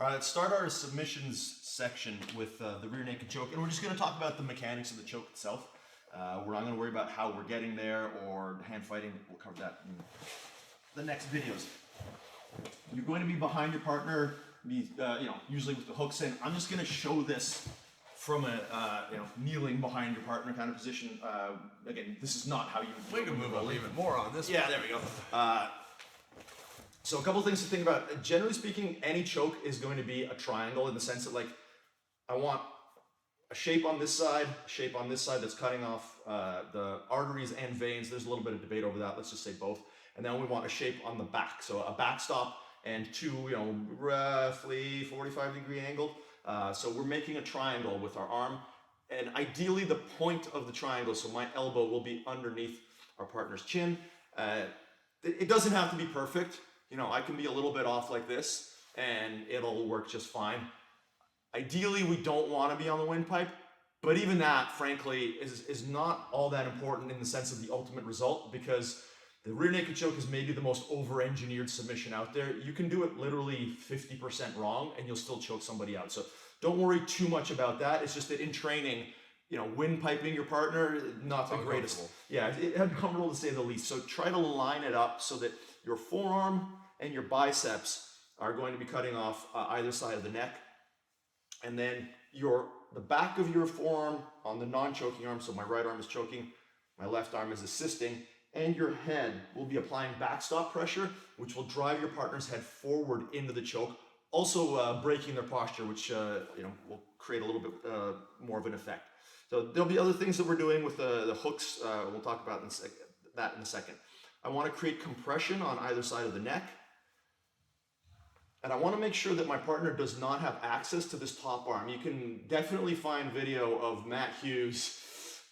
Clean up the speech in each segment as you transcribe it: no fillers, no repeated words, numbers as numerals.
All right, let's start our submissions section with the rear naked choke, and we're just going to talk about the mechanics of the choke itself. We're not going to worry about how we're getting there or hand fighting. We'll cover that in the next videos. You're going to be behind your partner, usually with the hooks in. I'm just going to show this from a kneeling behind your partner kind of position. Again, this is not how you would We can move on even more on this. Yeah, there we go. So a couple things to think about. Generally speaking, any choke is going to be a triangle in the sense that, like, I want a shape on this side, a shape on this side that's cutting off the arteries and veins. There's a little bit of debate over that. Let's just say both. And then we want a shape on the back. So a backstop and two, roughly 45-degree angled. So we're making a triangle with our arm. And ideally the point of the triangle, so my elbow will be underneath our partner's chin. It doesn't have to be perfect. I can be a little bit off like this and it'll work just fine. Ideally, we don't want to be on the windpipe, but even that, frankly, is not all that important in the sense of the ultimate result, because the rear naked choke is maybe the most over-engineered submission out there. You can do it literally 50% wrong and you'll still choke somebody out. So don't worry too much about that. It's just that in training, windpiping your partner, not the greatest. Yeah, it's uncomfortable to say the least. So try to line it up so that your forearm and your biceps are going to be cutting off either side of the neck. And then the back of your forearm on the non-choking arm, so my right arm is choking, my left arm is assisting, and your head will be applying backstop pressure, which will drive your partner's head forward into the choke, also breaking their posture, which will create a little bit more of an effect. So there'll be other things that we're doing with the hooks. We'll talk about that in a second. I want to create compression on either side of the neck. And I want to make sure that my partner does not have access to this top arm. You can definitely find video of Matt Hughes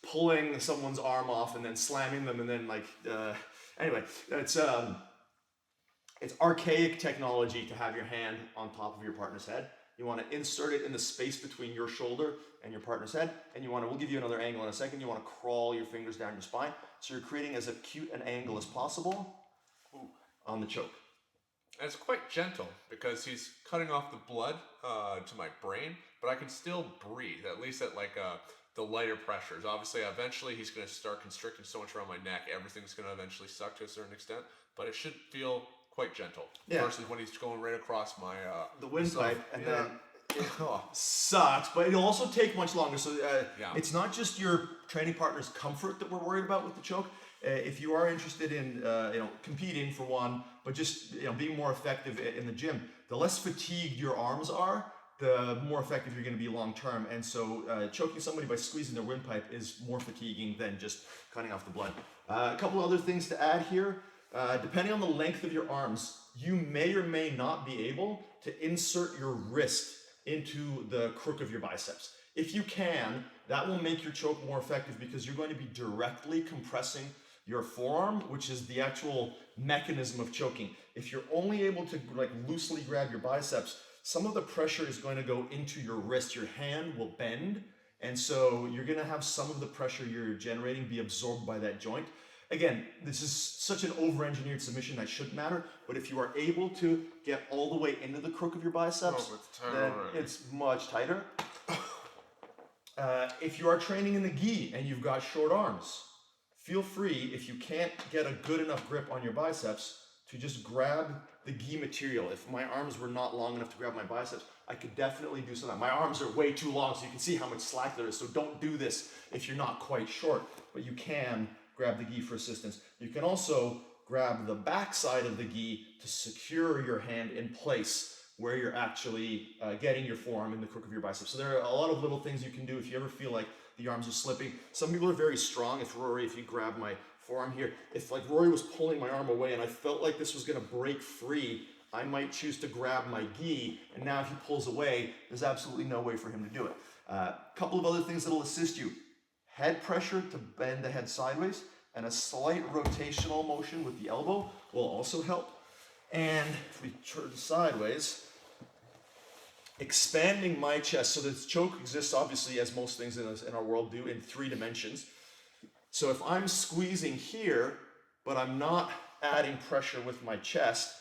pulling someone's arm off and then slamming them, and then anyway, it's archaic technology to have your hand on top of your partner's head. You want to insert it in the space between your shoulder and your partner's head, and we'll give you another angle in a second. You want to crawl your fingers down your spine, so you're creating as acute an angle as possible on the choke. And it's quite gentle because he's cutting off the blood to my brain, but I can still breathe, at least at the lighter pressures. Obviously, eventually he's going to start constricting so much around my neck, everything's going to eventually suck to a certain extent, but it should feel quite gentle. Yeah. Versus when he's going right across my the windpipe, and then it sucks, but it'll also take much longer. So it's not just your training partner's comfort that we're worried about with the choke. If you are interested in competing for one, but just being more effective in the gym, the less fatigued your arms are, the more effective you're going to be long term. And so choking somebody by squeezing their windpipe is more fatiguing than just cutting off the blood. A couple other things to add here. Depending on the length of your arms, you may or may not be able to insert your wrist into the crook of your biceps. If you can, that will make your choke more effective because you're going to be directly compressing your forearm, which is the actual mechanism of choking. If you're only able to loosely grab your biceps, some of the pressure is going to go into your wrist. Your hand will bend, and so you're going to have some of the pressure you're generating be absorbed by that joint. Again, this is such an over-engineered submission that shouldn't matter, but if you are able to get all the way into the crook of your biceps, then it's much tighter. If you are training in the gi and you've got short arms, feel free, if you can't get a good enough grip on your biceps, to just grab the gi material. If my arms were not long enough to grab my biceps, I could definitely do some of that. My arms are way too long, so you can see how much slack there is. So don't do this if you're not quite short, but you can grab the gi for assistance. You can also grab the back side of the gi to secure your hand in place where you're actually getting your forearm in the crook of your biceps. So there are a lot of little things you can do if you ever feel like the arms are slipping. Some people are very strong. If you grab my forearm here, if Rory was pulling my arm away and I felt like this was gonna break free, I might choose to grab my gi, and now if he pulls away, there's absolutely no way for him to do it. A couple of other things that'll assist you. Head pressure to bend the head sideways, and a slight rotational motion with the elbow will also help. And if we turn sideways, expanding my chest. So the choke exists, obviously, as most things in our world do, in 3 dimensions. So if I'm squeezing here, but I'm not adding pressure with my chest,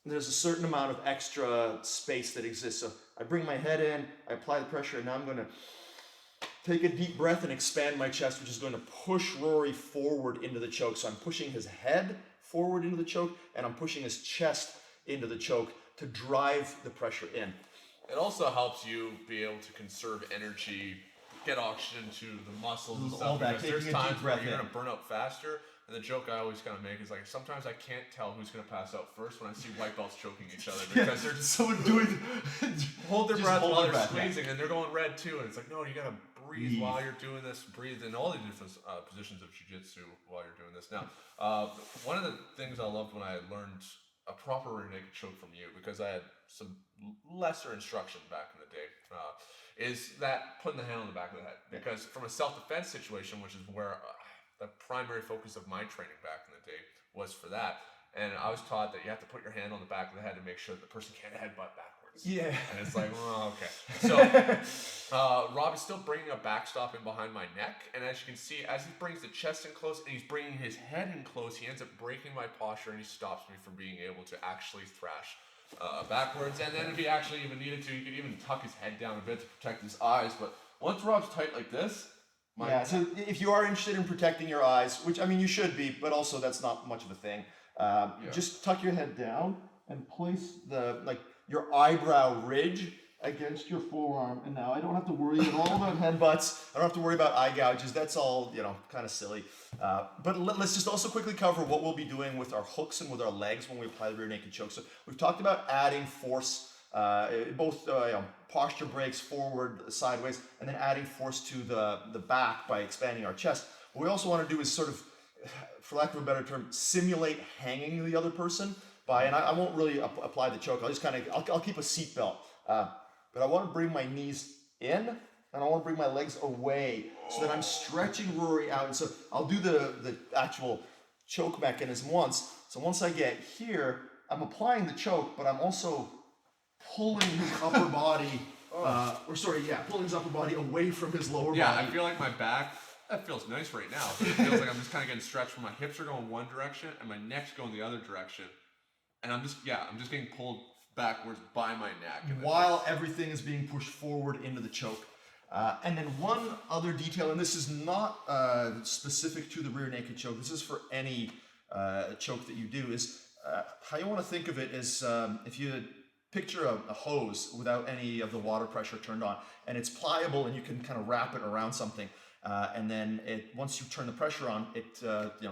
there's a certain amount of extra space that exists. So I bring my head in, I apply the pressure, and now I'm going to take a deep breath and expand my chest, which is going to push Rory forward into the choke. So I'm pushing his head forward into the choke, and I'm pushing his chest into the choke to drive the pressure in. It also helps you be able to conserve energy, get oxygen to the muscles and stuff. All that, Because there's taking a deep times where breath you're in. going to burn out faster. And the joke I always kind of make is like, sometimes I can't tell who's going to pass out first when I see white belts choking each other because they're just someone doing hold their just breath hold while their they're breath, yeah. squeezing, and they're going red too. And it's like, no, you got to breathe while you're doing this. Breathe in all the different positions of jiu-jitsu while you're doing this. Now, one of the things I loved when I learned a proper rear naked choke from you, because I had some lesser instruction back in the day, is that putting the hand on the back of the head. Because from a self-defense situation, which is where the primary focus of my training back in the day was for that, and I was taught that you have to put your hand on the back of the head to make sure that the person can't headbutt backwards. Yeah. And it's like, well, okay. So Rob is still bringing a backstop in behind my neck, and as you can see, as he brings the chest in close and he's bringing his head in close, he ends up breaking my posture and he stops me from being able to actually thrash backwards. And then if he actually even needed to, he could even tuck his head down a bit to protect his eyes. But once Rob's tight like this, so if you are interested in protecting your eyes, which I mean you should be, but also that's not much of a thing. Just tuck your head down and place your eyebrow ridge against your forearm. And now I don't have to worry at all about headbutts. I don't have to worry about eye gouges. That's all, kind of silly. But let's just also quickly cover what we'll be doing with our hooks and with our legs when we apply the rear naked choke. So we've talked about adding force, both posture breaks forward, sideways, and then adding force to the back by expanding our chest. What we also want to do is sort of, for lack of a better term, simulate hanging the other person by, and I won't really apply the choke. I'll just I'll keep a seat belt. But I want to bring my knees in, and I want to bring my legs away so that I'm stretching Rory out. And so I'll do the actual choke mechanism once. So once I get here, I'm applying the choke, but I'm also pulling his upper body, pulling his upper body away from his lower body. Yeah, I feel like my back, that feels nice right now. It feels like I'm just kind of getting stretched when my hips are going one direction and my neck's going the other direction. And I'm just getting pulled backwards by my neck. While everything is being pushed forward into the choke. And then one other detail, and this is not specific to the rear naked choke, this is for any choke that you do, is how you want to think of it is if you picture a hose without any of the water pressure turned on, and it's pliable and you can kind of wrap it around something. And then once you turn the pressure on, it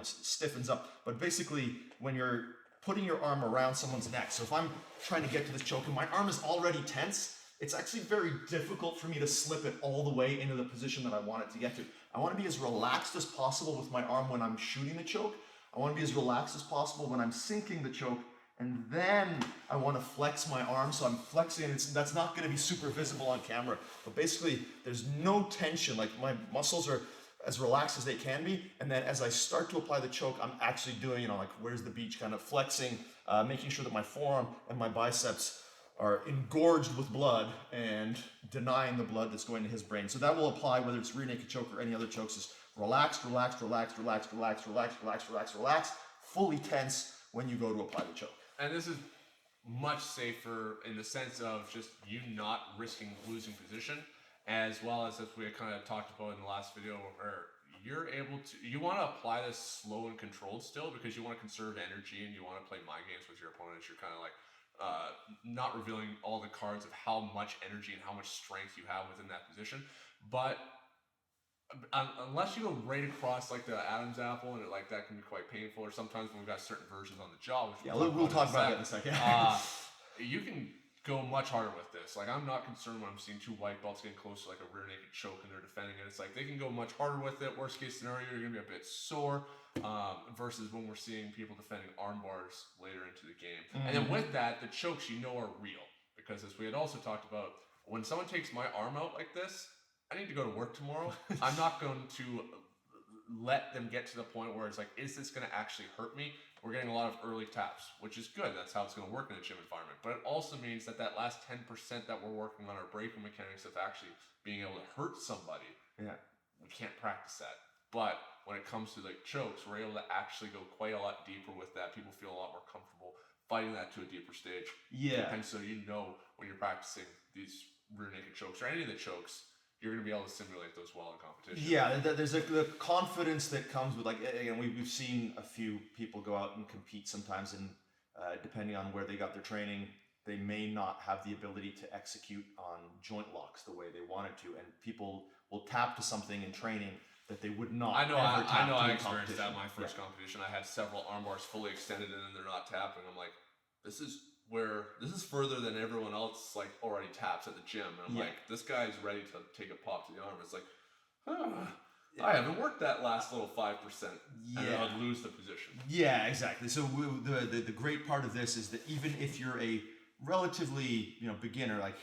stiffens up. But basically, when you're putting your arm around someone's neck, so if I'm trying to get to this choke and my arm is already tense, it's actually very difficult for me to slip it all the way into the position that I want it to get to. I want to be as relaxed as possible with my arm when I'm shooting the choke. I want to be as relaxed as possible when I'm sinking the choke. And then I want to flex my arm, so I'm flexing, and that's not going to be super visible on camera. But basically, there's no tension. Like, my muscles are as relaxed as they can be. And then as I start to apply the choke, I'm actually doing, where's the beach, kind of flexing, making sure that my forearm and my biceps are engorged with blood and denying the blood that's going to his brain. So that will apply whether it's rear naked choke or any other chokes. Is relaxed, relaxed, relaxed, relaxed, relaxed, relaxed, relaxed, relaxed, relaxed, fully tense when you go to apply the choke. And this is much safer in the sense of just you not risking losing position, as well as we kind of talked about in the last video, where you're able to, you want to apply this slow and controlled still, because you want to conserve energy and you want to play mind games with your opponents. You're kind of like not revealing all the cards of how much energy and how much strength you have within that position. But unless you go right across like the Adam's apple, and that can be quite painful, or sometimes when we've got certain versions on the jaw, which we'll talk about that in a second. You can go much harder with this. Like, I'm not concerned when I'm seeing two white belts getting close to like a rear naked choke and they're defending it. It's like they can go much harder with it. Worst case scenario, you're gonna be a bit sore. Versus when we're seeing people defending arm bars later into the game. Mm-hmm. And then with that, the chokes are real, because as we had also talked about, when someone takes my arm out like this, I need to go to work tomorrow. I'm not going to let them get to the point where it's like, is this going to actually hurt me? We're getting a lot of early taps, which is good. That's how it's going to work in a gym environment. But it also means that last 10% that we're working on our breaking mechanics of actually being able to hurt somebody, we can't practice that. But when it comes to chokes, we're able to actually go quite a lot deeper with that. People feel a lot more comfortable fighting that to a deeper stage. Yeah. And so you know when you're practicing these rear naked chokes or any of the chokes, you're going to be able to simulate those well in competition. Yeah, there's the confidence that comes with, like, again, we've seen a few people go out and compete sometimes, and depending on where they got their training, they may not have the ability to execute on joint locks the way they wanted to, and people will tap to something in training that they would not. I know. Ever tap to I in experienced that competition. my first competition. I had several arm bars fully extended and then they're not tapping. I'm like, this is further than everyone else like already taps at the gym. And I'm like, this guy's ready to take a pop to the arm. It's like, I haven't worked that last little 5%. And then I'd lose the position. Yeah, exactly. So the great part of this is that even if you're a relatively beginner, like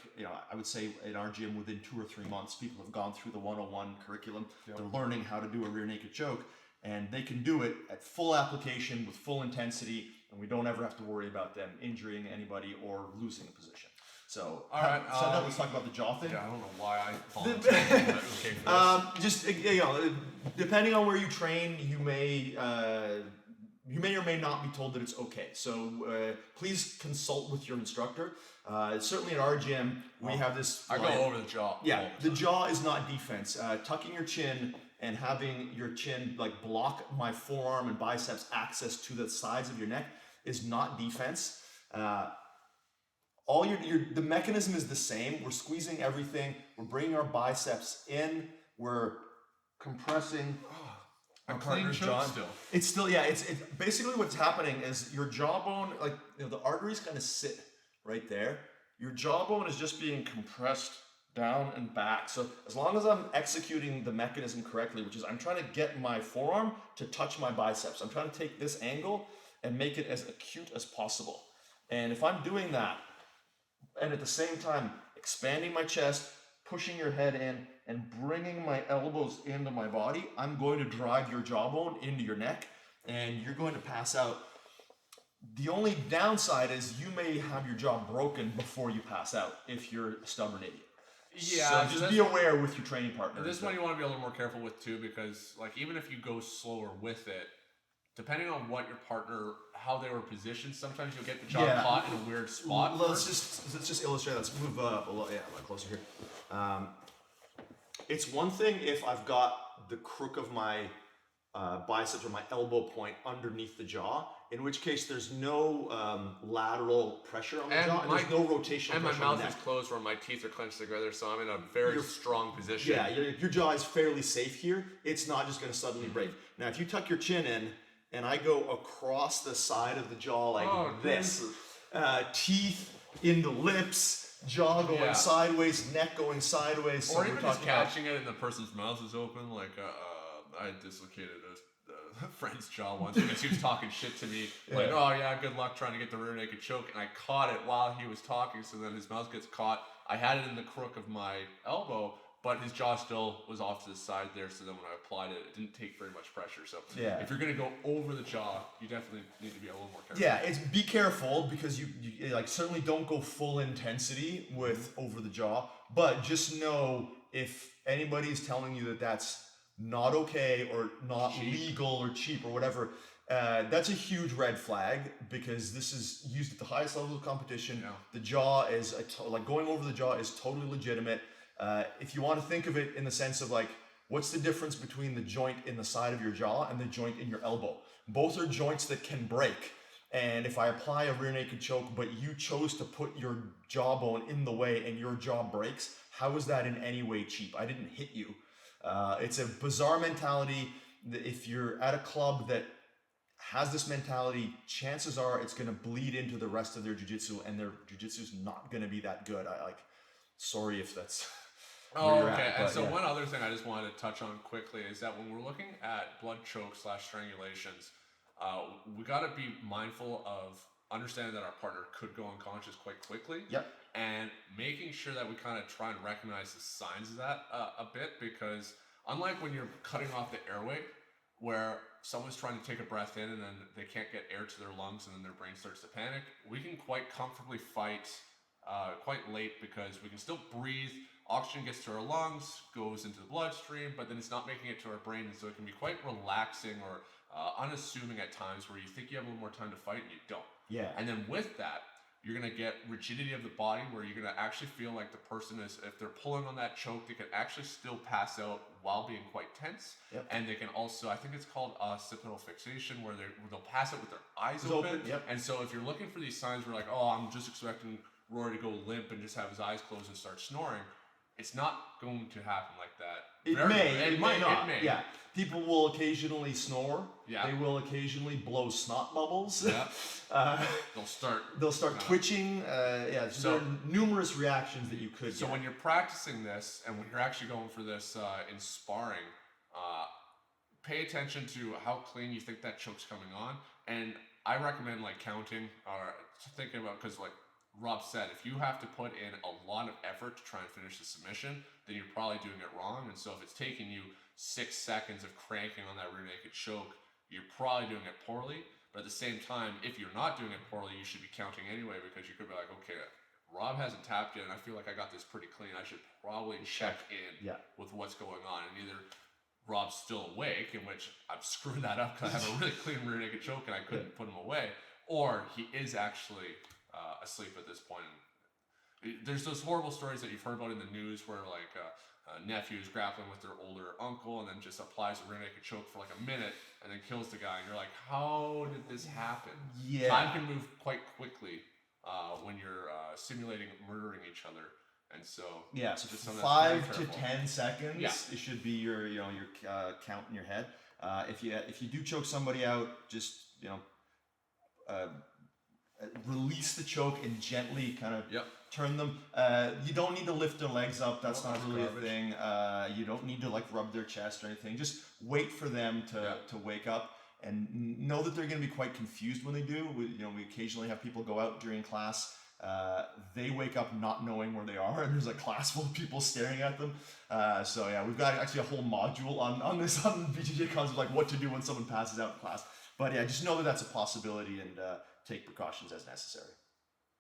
I would say in our gym within 2 or 3 months, people have gone through the 101 curriculum. Yep. They're learning how to do a rear naked choke, and they can do it at full application with full intensity, and we don't ever have to worry about them injuring anybody or losing a position. So, all right. So let's talk about the jaw thing. Yeah, I don't know why I volunteered. Just depending on where you train, you may or may not be told that it's okay. So please consult with your instructor. Certainly at our gym, we have this. I go over the jaw. Yeah, the jaw is not defense. Tucking your chin and having your chin like block my forearm and biceps access to the sides of your neck is not defense. The mechanism is the same. We're squeezing everything. We're bringing our biceps in. We're compressing. A clean choke still. It's still, it's basically what's happening is your jawbone, like the arteries kind of sit right there. Your jawbone is just being compressed down and back. So as long as I'm executing the mechanism correctly, which is I'm trying to get my forearm to touch my biceps. I'm trying to take this angle and make it as acute as possible. And if I'm doing that, and at the same time expanding my chest, pushing your head in, and bringing my elbows into my body, I'm going to drive your jawbone into your neck, and you're going to pass out. The only downside is you may have your jaw broken before you pass out if you're a stubborn idiot. Yeah, so just be aware with your training partner. This one you want to be a little more careful with too, because like even if you go slower with it, depending on what your partner, how they were positioned, sometimes you'll get the jaw caught in a weird spot. Let's just illustrate. Let's move up a little closer here. It's one thing if I've got the crook of my biceps or my elbow point underneath the jaw, in which case there's no lateral pressure on the jaw, and there's no rotational pressure on the neck. And my mouth is closed where my teeth are clenched together, so I'm in a very strong position. Yeah, your jaw is fairly safe here. It's not just going to suddenly break. Now, if you tuck your chin in, and I go across the side of the jaw like this, teeth in the lips, jaw going sideways, neck going sideways. Or even just catching it and the person's mouth is open. Like, I dislocated a friend's jaw once because he was talking shit to me. Like, oh yeah, good luck trying to get the rear naked choke. And I caught it while he was talking, so then his mouth gets caught. I had it in the crook of my elbow, but his jaw still was off to the side there, so then when I applied it, it didn't take very much pressure. So if you're going to go over the jaw, you definitely need to be a little more careful. Yeah, be careful because you like certainly don't go full intensity with over the jaw, but just know if anybody's telling you that that's not okay or not legal or cheap or whatever, that's a huge red flag because this is used at the highest level of competition. Yeah. The jaw is, like going over the jaw is totally legitimate. If you want to think of it in the sense of like, what's the difference between the joint in the side of your jaw and the joint in your elbow? Both are joints that can break. And if I apply a rear naked choke, but you chose to put your jawbone in the way and your jaw breaks, how is that in any way cheap? I didn't hit you. It's a bizarre mentality. If you're at a club that has this mentality, chances are it's going to bleed into the rest of their jiu-jitsu, and their jiu-jitsu is not going to be that good. Sorry if that's... okay. And so one other thing I just wanted to touch on quickly is that when we're looking at blood choke / strangulations, we got to be mindful of understanding that our partner could go unconscious quite quickly. Yep. And making sure that we kind of try and recognize the signs of that a bit, because unlike when you're cutting off the airway, where someone's trying to take a breath in and then they can't get air to their lungs and then their brain starts to panic, we can quite comfortably fight quite late because we can still breathe. Oxygen gets to our lungs, goes into the bloodstream, but then it's not making it to our brain, and so it can be quite relaxing or unassuming at times where you think you have a little more time to fight and you don't. Yeah. And then with that, you're going to get rigidity of the body where you're going to actually feel like the person is, if they're pulling on that choke, they can actually still pass out while being quite tense. Yep. And they can also, I think it's called occipital fixation, where they'll pass out with their eyes open. Yep. And so if you're looking for these signs where like, oh, I'm just expecting Rory to go limp and just have his eyes closed and start snoring, it's not going to happen like that. It might not. It may. Yeah. People will occasionally snore. Yeah. They will occasionally blow snot bubbles. Yeah. They'll start twitching. So there are numerous reactions that you could So get. when you're practicing this and when you're actually going for this in sparring, pay attention to how clean you think that choke's coming on. And I recommend like counting or thinking about, because like Rob said, if you have to put in a lot of effort to try and finish the submission, then you're probably doing it wrong. And so if it's taking you 6 seconds of cranking on that rear naked choke, you're probably doing it poorly. But at the same time, if you're not doing it poorly, you should be counting anyway, because you could be like, okay, Rob hasn't tapped yet, and I feel like I got this pretty clean. I should probably check in with what's going on. And either Rob's still awake, in which I'm screwing that up because I have a really clean rear naked choke and I couldn't put him away, or he is actually asleep at this point. There's those horrible stories that you've heard about in the news where like a nephew is grappling with their older uncle and then just applies a rear naked choke for like a minute and then kills the guy, and you're like, how did this happen? Yeah. Time can move quite quickly when you're simulating murdering each other. And so so 5 to 10 seconds. Yeah. It should be your count in your head. If you do choke somebody out, just release the choke and gently kind of turn them. You don't need to lift their legs up. That's not really a thing. You don't need to like rub their chest or anything. Just wait for them to wake up, and know that they're going to be quite confused when they do. We occasionally have people go out during class. They wake up not knowing where they are, and there's a class full of people staring at them. We've got actually a whole module on this on BJJ concept, like what to do when someone passes out in class. But just know that that's a possibility, and take precautions as necessary.